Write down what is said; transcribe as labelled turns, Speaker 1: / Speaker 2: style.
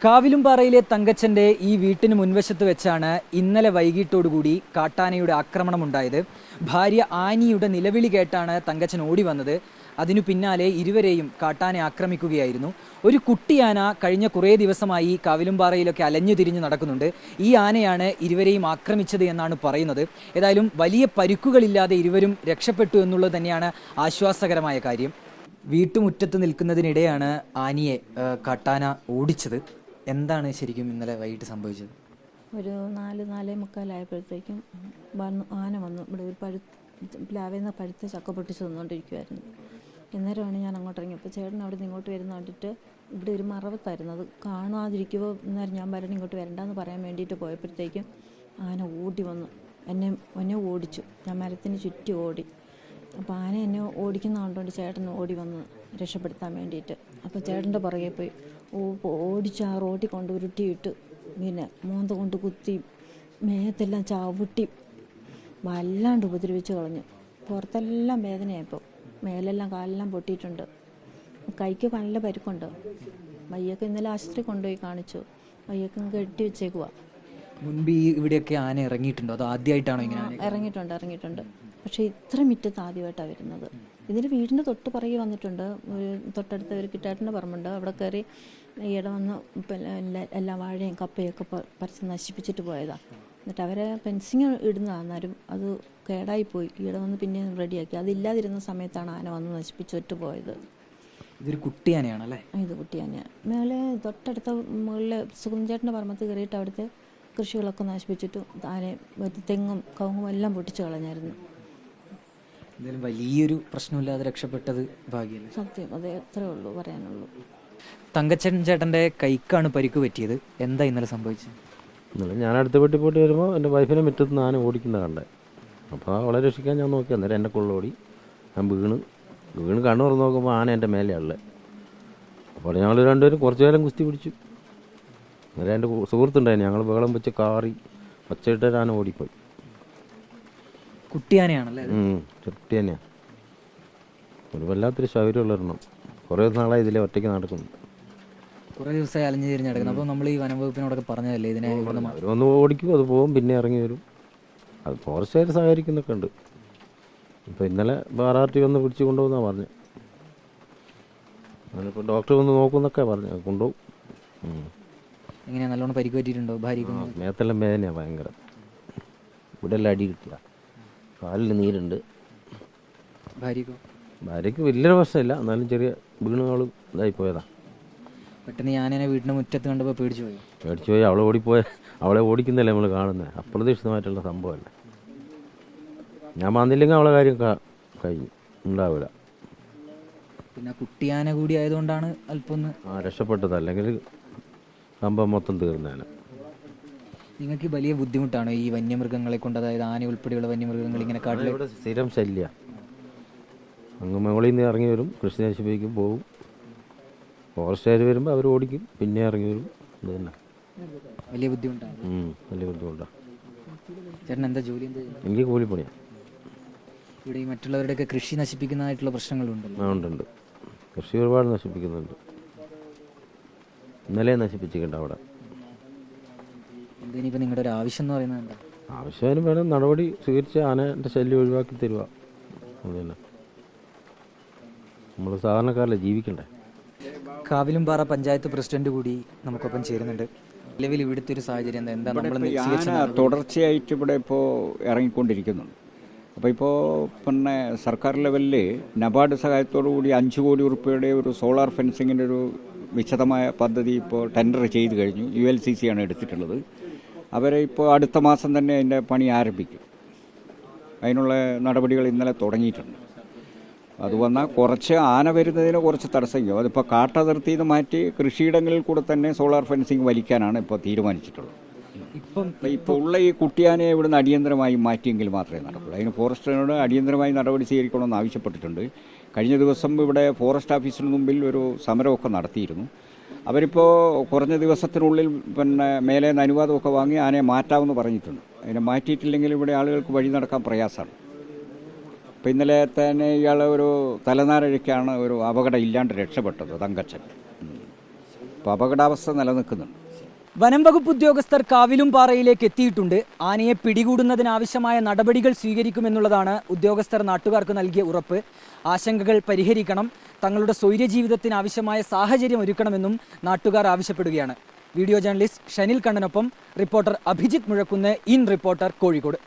Speaker 1: കാവിലുംപാറയിലെ തങ്കച്ചൻ്റെ ഈ വീട്ടിന് മുൻവശത്ത് വെച്ചാണ് ഇന്നലെ വൈകിട്ടോടുകൂടി കാട്ടാനയുടെ ആക്രമണമുണ്ടായത്. ഭാര്യ ആനിയുടെ നിലവിളി കേട്ടാണ് തങ്കച്ചൻ ഓടി വന്നത്. അതിനു പിന്നാലെ ഇരുവരെയും കാട്ടാന ആക്രമിക്കുകയായിരുന്നു. ഒരു കുട്ടിയാന കഴിഞ്ഞ കുറേ ദിവസമായി കാവിലുംപാറയിലൊക്കെ അലഞ്ഞു തിരിഞ്ഞ് നടക്കുന്നുണ്ട്. ഈ ആനയാണ് ഇരുവരെയും ആക്രമിച്ചത് എന്നാണ് പറയുന്നത്. ഏതായാലും വലിയ പരിക്കുകളില്ലാതെ ഇരുവരും രക്ഷപ്പെട്ടു എന്നുള്ളത് തന്നെയാണ് ആശ്വാസകരമായ കാര്യം. വീട്ടുമുറ്റത്ത് നിൽക്കുന്നതിനിടെയാണ് ആനിയെ കാട്ടാന ഓടിച്ചത്. എന്താണ് ശരിക്കും ഇന്നലെ വൈകിട്ട് സംഭവിച്ചത്?
Speaker 2: ഒരു 4-4:45 ആന വന്നു. ഇവിടെ ഒരു പ്ലാവേന്ന് പഴുത്ത ചക്ക പൊട്ടിച്ച് തന്നുകൊണ്ടിരിക്കുമായിരുന്നു. അന്നേരമാണ് ഞാൻ അങ്ങോട്ട് ഇറങ്ങിയപ്പോൾ ചേട്ടൻ അവിടെ നിന്ന് ഇങ്ങോട്ട് വരുന്ന കണ്ടിട്ട് ഇവിടെ ഒരു മറവത്തായിരുന്നു. അത് കാണാതിരിക്കുമ്പോൾ അന്നേരം ഞാൻ വരണം ഇങ്ങോട്ട് വരണ്ടെന്ന് പറയാൻ വേണ്ടിയിട്ട് പോയപ്പോഴത്തേക്കും ആന ഓടി വന്നു എന്നെ ഓടിച്ചു. ഞാൻ മരത്തിന് ചുറ്റി ഓടി. അപ്പോൾ ആന എന്നെ ഓടിക്കുന്ന കണ്ടുകൊണ്ട് ചേട്ടൻ ഓടി വന്ന് രക്ഷപ്പെടുത്താൻ വേണ്ടിയിട്ട്. അപ്പോൾ ചേട്ടൻ്റെ പുറകെ പോയി ഓടിച്ച് ആ റോട്ടിൽ കൊണ്ട് ഉരുട്ടിയിട്ട് പിന്നെ മോന്ത കൊണ്ട് കുത്തി മേത്തെല്ലാം ചവിട്ടി വല്ലാണ്ട് ഉപദ്രവിച്ച് കളഞ്ഞു. പുറത്തെല്ലാം വേദനയായിപ്പോൾ, മേലെല്ലാം കാലെല്ലാം പൊട്ടിയിട്ടുണ്ട്, കൈക്ക് നല്ല പരിക്കുണ്ട്. വയ്യൊക്കെ ഇന്നലെ ആശുപത്രി കൊണ്ടുപോയി കാണിച്ചു. വയ്യൊക്കെ കെട്ടി വെച്ചേക്കുക.
Speaker 1: മുൻപ് ഇവിടെയൊക്കെ ആന ഇറങ്ങിയിട്ടുണ്ടോ? അത് ആദ്യമായിട്ടാണോ ഇങ്ങനെ?
Speaker 2: ഇറങ്ങിയിട്ടുണ്ട്. പക്ഷേ ഇത്ര മുറ്റത്ത് ആദ്യമായിട്ടാണ് വരുന്നത്. ഇതിന് വീടിൻ്റെ തൊട്ട് പുറകെ വന്നിട്ടുണ്ട്. ഒരു തൊട്ടടുത്ത ഒരു കിട്ടാട്ടിൻ്റെ പറമ്പുണ്ട്. അവിടെ കയറി ഈയിടെ വന്ന് എല്ലാ വാഴയും കപ്പയൊക്കെ പറിച്ച് നശിപ്പിച്ചിട്ട് പോയതാണ്. എന്നിട്ട് അവരെ ഫെൻസിങ് ഇടുന്നതാണ്. എന്നാലും അത് കേടായിപ്പോയി. ഈയിടെ വന്ന് പിന്നെ റെഡിയാക്കി. അതില്ലാതിരുന്ന സമയത്താണ് ആന വന്ന് നശിപ്പിച്ചിട്ട് പോയത്.
Speaker 1: ഇതൊരു കുട്ടിയാനയാണല്ലേ?
Speaker 2: ഇത് കുട്ടിയാനയാണ്. മേലെ തൊട്ടടുത്ത മുകളിൽ സുഗുഞ്ചേട്ടൻ്റെ പറമ്പത്ത് കയറിയിട്ട് അവിടുത്തെ കൃഷികളൊക്കെ നശിപ്പിച്ചിട്ട് ആനെ തെങ്ങും കവുങ്ങും എല്ലാം പൊട്ടിച്ച് കളഞ്ഞായിരുന്നു.
Speaker 1: എന്തായാലും വലിയൊരു പ്രശ്നമില്ലാതെ രക്ഷപ്പെട്ടത് ഭാഗ്യമല്ലേ?
Speaker 2: സത്യം, അതേ അത്രേ ഉള്ളൂ പറയാനുള്ളൂ.
Speaker 1: തങ്കച്ചൻ ചേട്ടൻ്റെ കൈക്കാണ് പരിക്ക് പറ്റിയത്. എന്താ ഇന്നലെ സംഭവിച്ചത്?
Speaker 3: ഇന്നലെ ഞാൻ അടുത്ത വീട്ടിൽ പോയിട്ട് വരുമ്പോൾ എൻ്റെ വൈഫിനെ മുറ്റത്ത് നിന്ന് ആന ഓടിക്കുന്നത് കണ്ടേ. അപ്പോൾ അവളെ രക്ഷിക്കാൻ ഞാൻ നോക്കി. അന്നേരം എൻ്റെ കൊള്ളോടി ഞാൻ വീണ് കണ്ണു തുറന്ന് നോക്കുമ്പോൾ ആന എൻ്റെ മേലെയുള്ളത്. അപ്പോൾ ഞങ്ങൾ രണ്ടുപേരും കുറച്ചു നേരം കുസ്തി പിടിച്ചു. അന്നേരം എൻ്റെ സുഹൃത്തുണ്ടായിരുന്നു. ഞങ്ങൾ ബഹളം വെച്ച് കാറി ഒച്ചയിട്ട് ആന ഓടിപ്പോയി.
Speaker 1: കുട്ടിയാനയാണല്ലേ?
Speaker 3: കുട്ടി തന്നെയാണ്. ഒരു വല്ലാത്തൊരു ശൗര്യമുള്ളൊരെണ്ണം. കുറേ നാളായി ഇതിലെ ഒറ്റയ്ക്ക് നടക്കുന്നു.
Speaker 1: കുറേ ദിവസമായി അലഞ്ഞു തിരിഞ്ഞ് നടക്കുന്നത്. അപ്പോൾ നമ്മൾ ഈ വനംവകുപ്പിനോടൊക്കെ പറഞ്ഞതല്ലേ ഇതിനെ?
Speaker 3: ഒന്ന് ഓടിക്കും, അത് പോകും, പിന്നെ ഇറങ്ങി വരും. അത് ഫോറസ്റ്റുകാർ സഹകരിക്കുന്നൊക്കെ ഉണ്ട്. ഇപ്പോൾ ഇന്നലെ RRT വന്ന് പിടിച്ച് കൊണ്ടുപോകുന്നാണ് പറഞ്ഞത്. അതിനിപ്പോൾ ഡോക്ടർ വന്ന് നോക്കുമെന്നൊക്കെ പറഞ്ഞു. കൊണ്ടുപോകും.
Speaker 1: എങ്ങനെയാണ്, നല്ലോണം പരിക്ക് പറ്റിയിട്ടുണ്ടോ ഭാര്യയ്ക്ക്?
Speaker 3: മേത്തെല്ലാം വേദനയാണ് ഭയങ്കര. ഇവിടെ എല്ലാം അടി കിട്ടിയ, കാലിൽ നീരുണ്ട്. ഭാര്യയ്ക്ക് വലിയൊരു പ്രശ്നമില്ല, എന്നാലും ചെറിയ വീണുകളും ഇതായി പോയതാണ്.
Speaker 1: പെട്ടെന്ന് ഞാനെ വീടിൻ്റെ മുറ്റത്ത് കണ്ടപ്പോൾ പേടിച്ചു
Speaker 3: പോയി. അവളെ ഓടിക്കുന്നല്ലേ നമ്മൾ കാണുന്നത്. അപ്രതീക്ഷിതമായിട്ടുള്ള സംഭവമല്ല. ഞാൻ വന്നില്ലെങ്കിൽ അവളെ കാര്യം കഴിഞ്ഞു ഉണ്ടാവില്ല.
Speaker 1: പിന്നെ കുട്ടിയാന കൂടി ആയതുകൊണ്ടാണ് അല്പം
Speaker 3: രക്ഷപ്പെട്ടത്. അല്ലെങ്കിൽ സംഭവം മൊത്തം തീർന്നേനെ.
Speaker 1: നിങ്ങൾക്ക് വലിയ ബുദ്ധിമുട്ടാണോ ഈ വന്യമൃഗങ്ങളെ കൊണ്ട്? അതായത് ആന ഉൾപ്പെടെയുള്ള വന്യമൃഗങ്ങൾ ഇങ്ങനെ കാട്ടിൽ
Speaker 3: സ്ഥിരം ശല്യ. അങ്ങ് മുകളിൽ നിന്ന് ഇറങ്ങി വരും, കൃഷി നശിപ്പിക്കും, പോകും. ഫോറസ്റ്റുകാർ വരുമ്പോൾ അവർ ഓടിക്കും, പിന്നെ ഇറങ്ങി വരും. ഇത് തന്നെ
Speaker 1: വലിയ ബുദ്ധിമുട്ടാണ്.
Speaker 3: വലിയ ബുദ്ധിമുട്ടാണ്.
Speaker 1: ചേട്ടൻ എന്താ ജോലി?
Speaker 3: എനിക്ക് കൂലിപ്പണിയാണ്.
Speaker 1: ഇവിടെ ഈ മറ്റുള്ളവരുടെയൊക്കെ കൃഷി നശിപ്പിക്കുന്നതായിട്ടുള്ള പ്രശ്നങ്ങളുണ്ടല്ലോ?
Speaker 3: ഉണ്ട്. കൃഷി ഒരുപാട് നശിപ്പിക്കുന്നുണ്ട്. ഇന്നലെ നശിപ്പിച്ചിട്ടുണ്ട് അവിടെ.
Speaker 1: ഇനിയിപ്പോൾ നിങ്ങളുടെ ഒരു ആവശ്യം എന്ന് പറയുന്നത് എന്താ?
Speaker 3: ആവശ്യത്തിന് വേണം നടപടി സ്വീകരിച്ച് ആനൻ്റെ ശല്യം ഒഴിവാക്കി തരുക. അതന്നെ. നമ്മൾ സാധാരണക്കാരല്ലേ ജീവിക്കണ്ടേ.
Speaker 1: കാവിലുംപാറ പഞ്ചായത്ത് പ്രസിഡന്റ് കൂടി നമുക്കൊപ്പം ചേരുന്നുണ്ട്. നിലവിൽ ഇവിടുത്തെ ഒരു സാഹചര്യം എന്താ?
Speaker 4: തുടർച്ചയായിട്ട് ഇവിടെ ഇപ്പോൾ ഇറങ്ങിക്കൊണ്ടിരിക്കുന്നുണ്ട്. അപ്പോൾ ഇപ്പോൾ പിന്നെ സർക്കാർ ലെവലിൽ നബാർഡ് സഹായത്തോടു കൂടി 5 കോടി രൂപയുടെ ഒരു സോളാർ ഫെൻസിങ്ങിൻ്റെ ഒരു വിശദമായ പദ്ധതി ഇപ്പോൾ ടെൻഡർ ചെയ്ത് കഴിഞ്ഞു. ULCC ആണ് എടുത്തിട്ടുള്ളത്. അവരെ ഇപ്പോൾ അടുത്ത മാസം തന്നെ അതിൻ്റെ പണി ആരംഭിക്കും. അതിനുള്ള നടപടികൾ ഇന്നലെ തുടങ്ങിയിട്ടുണ്ട്. അത് വന്നാൽ കുറച്ച് ആന വരുന്നതിന് കുറച്ച് തടസ്സങ്ങൾ. അതിപ്പോൾ കാട്ടതിർത്തിയിൽ നിന്ന് മാറ്റി കൃഷിയിടങ്ങളിൽ കൂടെ തന്നെ സോളാർ ഫെൻസിങ് വലിക്കാനാണ് ഇപ്പോൾ തീരുമാനിച്ചിട്ടുള്ളത്. ഇപ്പോൾ ഉള്ള ഈ കുട്ടിയാനയെ ഇവിടുന്ന് അടിയന്തരമായി മാറ്റിയെങ്കിൽ മാത്രമേ നടക്കുള്ളൂ. അതിന് ഫോറസ്റ്റിനോട് അടിയന്തരമായി നടപടി സ്വീകരിക്കണമെന്ന് ആവശ്യപ്പെട്ടിട്ടുണ്ട്. കഴിഞ്ഞ ദിവസം ഇവിടെ ഫോറസ്റ്റ് ഓഫീസിന് മുമ്പിൽ ഒരു സമരമൊക്കെ നടത്തിയിരുന്നു. അവരിപ്പോൾ കുറഞ്ഞ ദിവസത്തിനുള്ളിൽ പിന്നെ മേലെ നിന്ന് അനുവാദമൊക്കെ വാങ്ങി ആനയെ മാറ്റാമെന്ന് പറഞ്ഞിട്ടുണ്ട്. അതിനെ മാറ്റിയിട്ടില്ലെങ്കിൽ ഇവിടെ ആളുകൾക്ക് വഴി നടക്കാൻ പ്രയാസമാണ്. അപ്പോൾ ഇന്നലെ തന്നെ ഇയാൾ ഒരു തലനാരഴയ്ക്കാണ് ഒരു അപകടം ഇല്ലാണ്ട് രക്ഷപ്പെട്ടത് തങ്കച്ചൻ. അപ്പോൾ അപകടാവസ്ഥ നിലനിൽക്കുന്നുണ്ട്.
Speaker 1: വനം വകുപ്പ് ഉദ്യോഗസ്ഥർ കാവിലും പാറയിലേക്ക് എത്തിയിട്ടുണ്ട്. ആനയെ പിടികൂടുന്നതിനാവശ്യമായ നടപടികൾ സ്വീകരിക്കുമെന്നുള്ളതാണ് ഉദ്യോഗസ്ഥർ നാട്ടുകാർക്ക് നൽകിയ ഉറപ്പ്. ആശങ്കകൾ പരിഹരിക്കണം, തങ്ങളുടെ സ്വൈര്യജീവിതത്തിന് ആവശ്യമായ സാഹചര്യം ഒരുക്കണമെന്നും നാട്ടുകാർ ആവശ്യപ്പെടുകയാണ്. വീഡിയോ ജേർണലിസ്റ്റ് ഷനിൽ കണ്ണനൊപ്പം reporter Abhijith Muzhakkunnu, in reporter, Kozhikode.